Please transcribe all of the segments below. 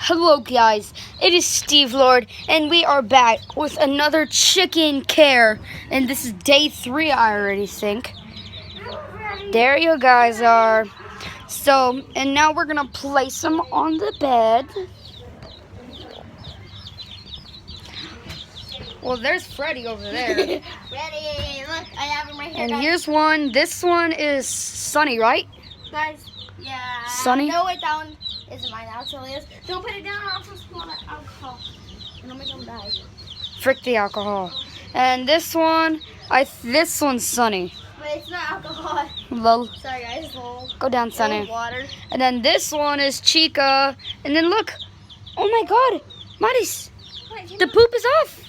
Hello guys, it is Steve Lord and we are back with another chicken care, and this is day 3 I already think. There you guys are. So, and now we're gonna place them on the bed. Well, there's Freddy over there. Freddy, look, I have him right here. And guys. here's one. This one is Sunny, right? Guys, yeah. Sunny? No, wait, that one isn't mine. Actually, is. Don't put it down. I'll also spill that alcohol. And I'll make him die. Frick the alcohol. And this one, this one's Sunny. But it's not alcohol. Lol. Sorry, guys. Lol. Go down, Sunny. Water. And then this one is Chica. And then look. Oh my God. Maris, the poop is off.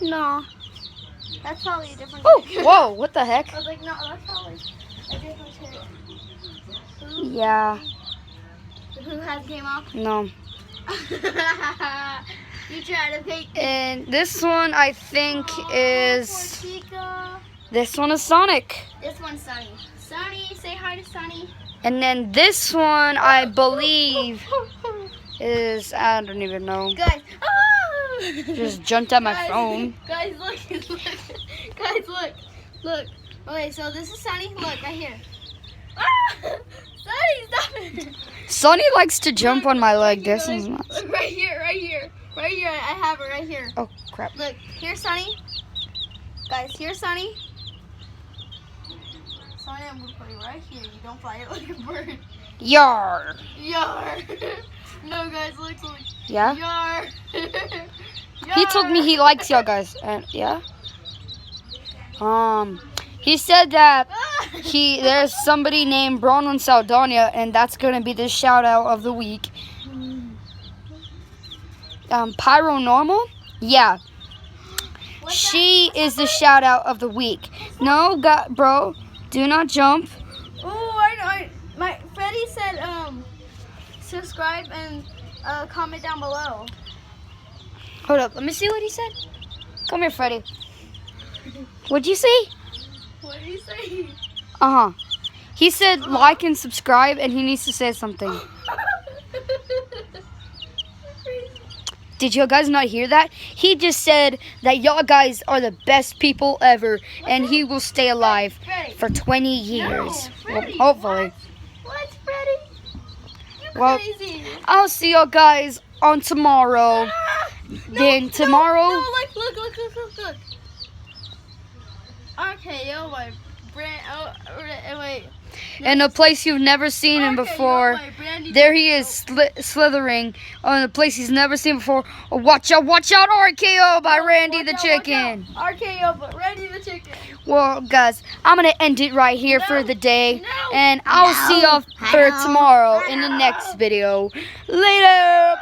No. That's probably a different Oh, chick. whoa. What the heck? I was like, no, that's probably a different chick. Who? Yeah. Who has game off? No. You try to pick. And this one I think is. Poor Chica. This one is Sonic. This one's Sunny. Sunny, say hi to Sunny. And then this one I believe is, I don't even know. Guys, Just jumped at my phone. Guys, look, look. Guys, look, look. Okay, so this is Sunny. Look, right here. Sunny, stop it. Sonny likes to jump on my leg. This is not. Look, right here, right here. Right here, I have it right here. Oh, crap. Look, here's Sunny. Guys, here's Sunny. Sunny, I'm gonna put it right here. You don't fly it like a bird. Yar. Yar. No, guys, look. Yeah? Yar. He told me he likes y'all guys. And yeah. He said that there's somebody named Bronwyn Saldana, and that's gonna be the shout out of the week. Pyro Normal? Yeah. She is the shout out of the week. No, bro, do not jump. Oh, I know. My Freddy said subscribe and comment down below. Hold up, let me see what he said. Come here, Freddy. What'd you say? What did he say? He said like and subscribe, and he needs to say something. Did you guys not hear that? He just said that y'all guys are the best people ever, and he will stay alive for 20 years. Freddy, Well, hopefully. What, Freddy? You Well, crazy. I'll see y'all guys on tomorrow. Then tomorrow. No, look. Okay, oh my brand. Oh, wait. In a place you've never seen him before. There he is, slithering on a place he's never seen before. Oh, watch out, RKO by Randy the Chicken. RKO, but Randy the Chicken. Well, guys, I'm going to end it right here for the day. No. And I'll see y'all for tomorrow in the next video. Later.